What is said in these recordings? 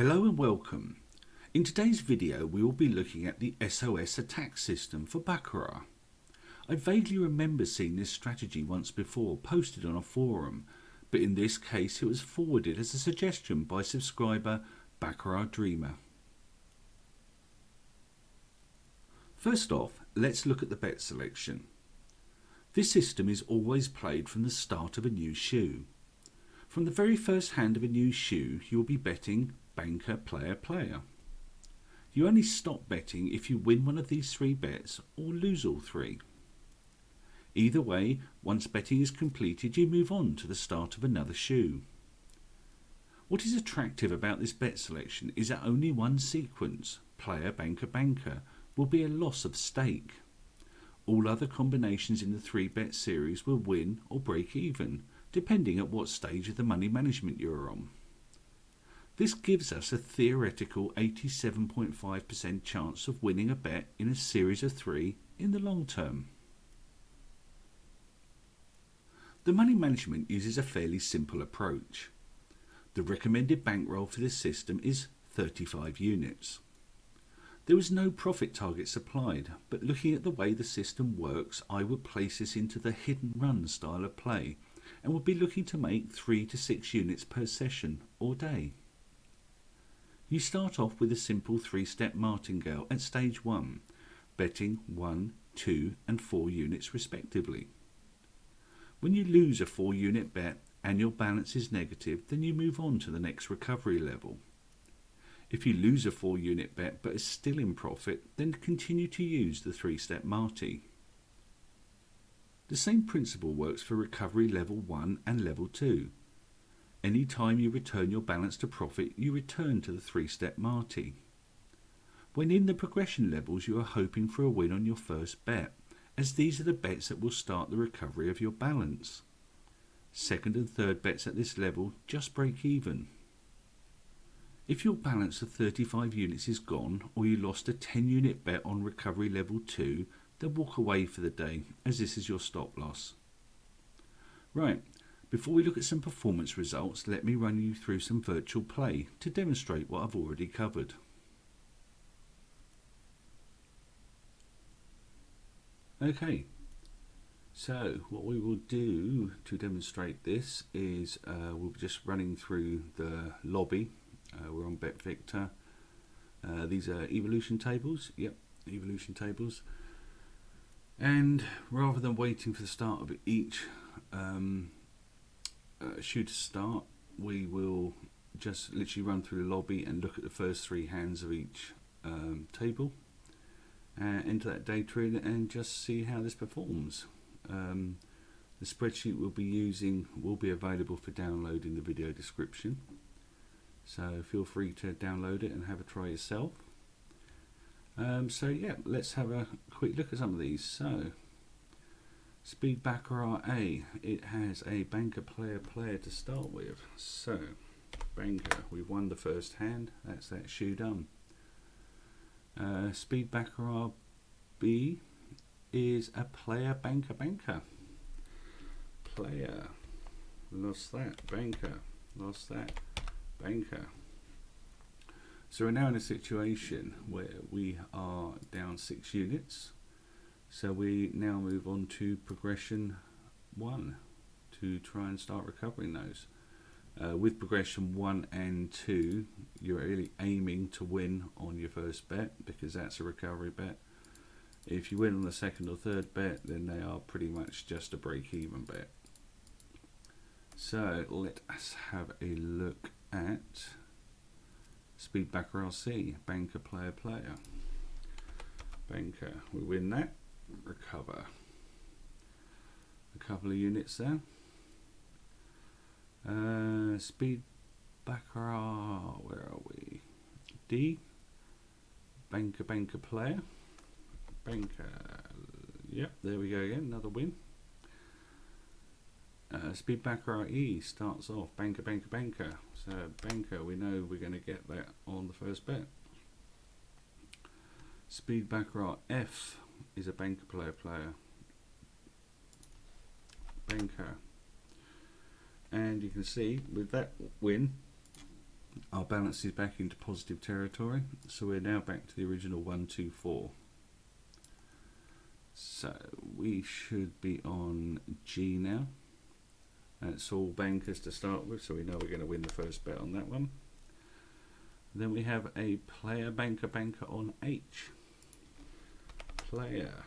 Hello and welcome. In today's video we will be looking at the SOS attack system for Baccarat. I vaguely remember seeing this strategy once before posted on a forum, but in this case it was forwarded as a suggestion by subscriber Baccarat Dreamer. First off, let's look at the bet selection. This system is always played from the start of a new shoe. From the very first hand of a new shoe you will be betting banker, player, player. You only stop betting if you win one of these three bets or lose all three. Either way, once betting is completed you move on to the start of another shoe. What is attractive about this bet selection is that only one sequence, player, banker, banker, will be a loss of stake. All other combinations in the 3-bet series will win or break even, depending at what stage of the money management you are on. This gives us a theoretical 87.5% chance of winning a bet in a series of 3 in the long term. The money management uses a fairly simple approach. The recommended bankroll for this system is 35 units. There was no profit target supplied, but looking at the way the system works, I would place this into the hidden run style of play and would be looking to make 3 to 6 units per session or day. You start off with a simple 3-step martingale at stage 1, betting 1, 2 and 4 units respectively. When you lose a 4-unit bet and your balance is negative, then you move on to the next recovery level. If you lose a 4-unit bet but is still in profit, then continue to use the 3-step marty. The same principle works for recovery level 1 and level 2. Any time you return your balance to profit, you return to the 3-step marty. When in the progression levels, you are hoping for a win on your first bet, as these are the bets that will start the recovery of your balance. Second and third bets at this level just break even. If your balance of 35 units is gone, or you lost a 10-unit bet on recovery level 2, then walk away for the day, as this is your stop loss. Right. Before we look at some performance results, let me run you through some virtual play to demonstrate what I've already covered. Okay, so what we will do to demonstrate this is we'll be just running through the lobby. We're on Bet Victor. These are evolution tables. Yep, evolution tables. And rather than waiting for the start of each shoe to start, we will just literally run through the lobby and look at the first 3 hands of each table, enter that data in and just see how this performs. The spreadsheet we'll be using will be available for download in the video description, so feel free to download it and have a try yourself. So yeah, let's have a quick look at some of these. So Speed Baccarat A, it has a banker, player, player to start with. So banker, we've won the first hand, that's that shoe done. Speed Baccarat B is a player, banker, banker. Player, lost that, banker, lost that, banker. So we're now in a situation where we are down 6 units. So we now move on to progression 1 to try and start recovering those. With progression 1 and 2, you're really aiming to win on your first bet because that's a recovery bet. If you win on the second or third bet, then they are pretty much just a break-even bet. So let us have a look at Speed Baccarat C, banker, player, player. Banker, we win that, recover. A couple of units there. Speed Baccarat, where are we? D, banker, banker, player. Banker, yep, there we go again, another win. Speed Baccarat E starts off banker, banker, banker. So banker, we know we're going to get that on the first bet. Speed Baccarat F is a banker, player, player. Banker. And you can see with that win, Our balance is back into positive territory, so we're now back to the original 124. So we should be on G now. That's all bankers to start with, so we know we're going to win the first bet on that one. Then we have a player banker on H. Player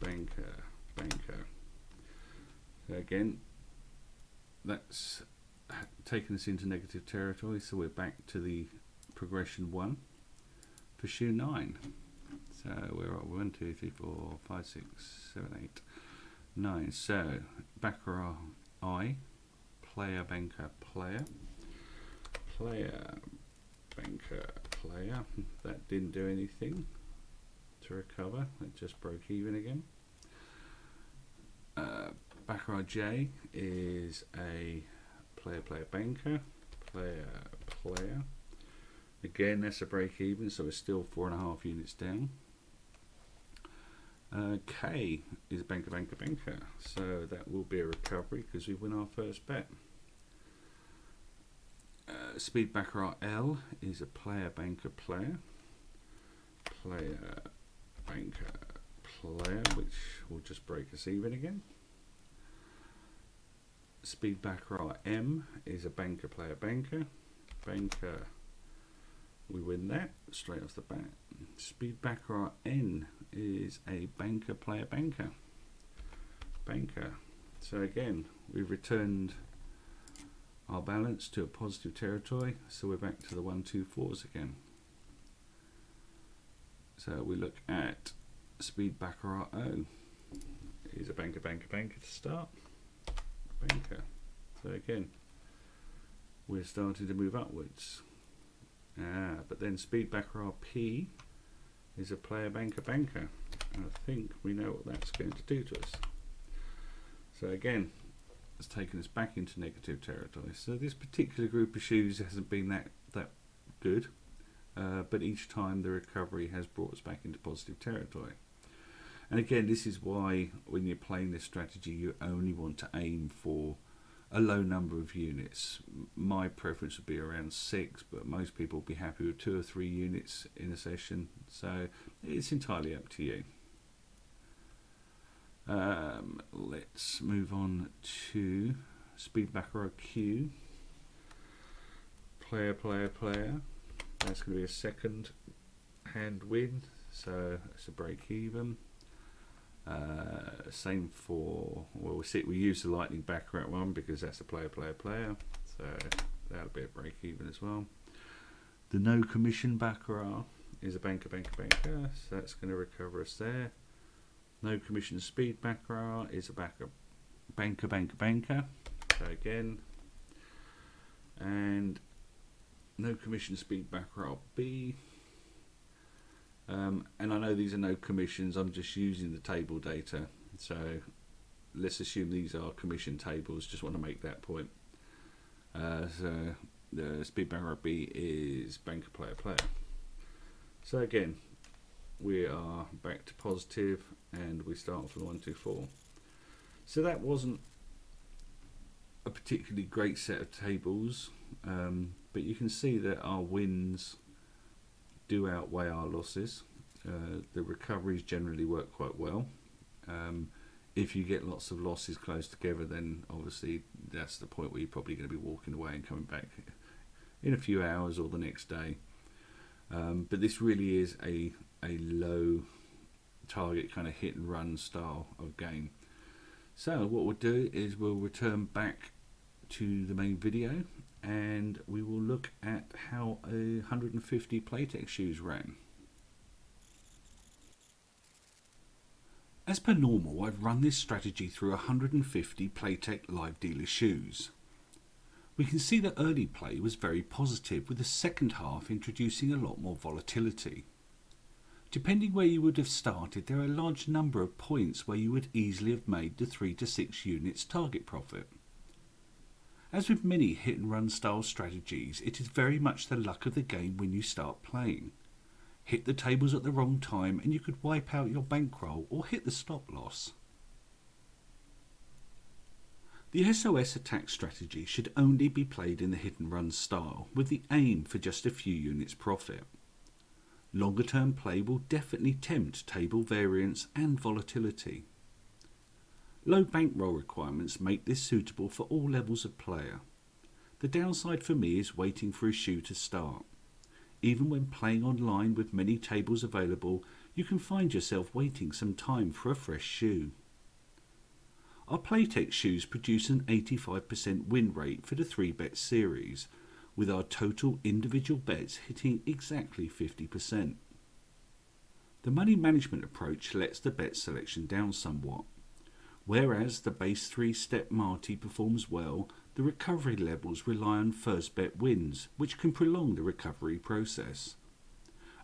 banker. So again, that's taken us into negative territory, so we're back to the progression 1 for shoe 9. So we're at 1, 2, 3, 4, 5, 6, 7, 8, 9. So Baccarat I, player banker player, player banker player. That didn't do anything to recover. It just broke even again. Baccarat J is a player banker player. Again, that's a break even, so we're still 4.5 units down. K is banker, so that will be a recovery because we win our first bet. Speed Baccarat L is a player banker player, which will just break us even again. Speed Baccarat M is a banker player banker, we win that straight off the bat. Speed Baccarat N is a banker player banker. So again, we've returned our balance to a positive territory, so we're back to the 124s again. So we look at Speed Baccarat O is a banker to start. So again, we're starting to move upwards. But then Speed Baccarat P is a player banker. And I think we know what that's going to do to us. So again, it's taken us back into negative territory. So this particular group of shoes hasn't been that good, but each time the recovery has brought us back into positive territory. And again, this is why when you're playing this strategy, you only want to aim for a low number of units. My preference would be around 6, but most people will be happy with 2 or 3 units in a session, so it's entirely up to you. Let's move on to Speed Baccarat Q. Player. That's going to be a second hand win, so it's a break even. Same for, well, we use the Lightning Baccarat one because that's a player, so that'll be a break even as well. The no commission Baccarat is a banker, so that's going to recover us there. No commission Speed Baccarat is a banker, so again, and no commission Speed Baccarat B. And I know these are no commissions, I'm just using the table data, so let's assume these are commission tables, just want to make that point. So the Speed Baccarat B is banker player. So again, we are back to positive and we start from the 124. So that wasn't a particularly great set of tables, but you can see that our wins do outweigh our losses. The recoveries generally work quite well. If you get lots of losses close together, then obviously that's the point where you're probably going to be walking away and coming back in a few hours or the next day. But this really is a low target kind of hit and run style of game. So what we'll do is we'll return back to the main video and we will look at how 150 Playtex shoes ran. As per normal, I've run this strategy through 150 Playtex live dealer shoes. We can see that early play was very positive, with the second half introducing a lot more volatility. Depending where you would have started, there are a large number of points where you would easily have made the 3 to 6 units target profit. As with many hit and run style strategies, it is very much the luck of the game when you start playing. Hit the tables at the wrong time and you could wipe out your bankroll or hit the stop loss. The SOS attack strategy should only be played in the hit and run style with the aim for just a few units profit. Longer term play will definitely tempt table variance and volatility. Low bankroll requirements make this suitable for all levels of player. The downside for me is waiting for a shoe to start. Even when playing online with many tables available, you can find yourself waiting some time for a fresh shoe. Our Playtex shoes produce an 85% win rate for the 3-bet series, with our total individual bets hitting exactly 50%. The money management approach lets the bet selection down somewhat. Whereas the base 3-step Marty performs well, the recovery levels rely on first bet wins, which can prolong the recovery process.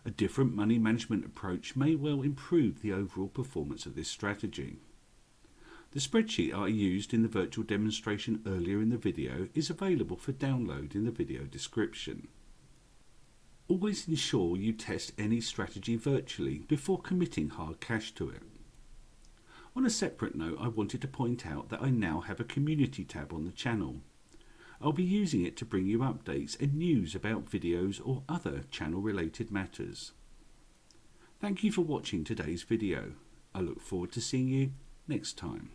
A different money management approach may well improve the overall performance of this strategy. The spreadsheet I used in the virtual demonstration earlier in the video is available for download in the video description. Always ensure you test any strategy virtually before committing hard cash to it. On a separate note, I wanted to point out that I now have a community tab on the channel. I'll be using it to bring you updates and news about videos or other channel related matters. Thank you for watching today's video. I look forward to seeing you next time.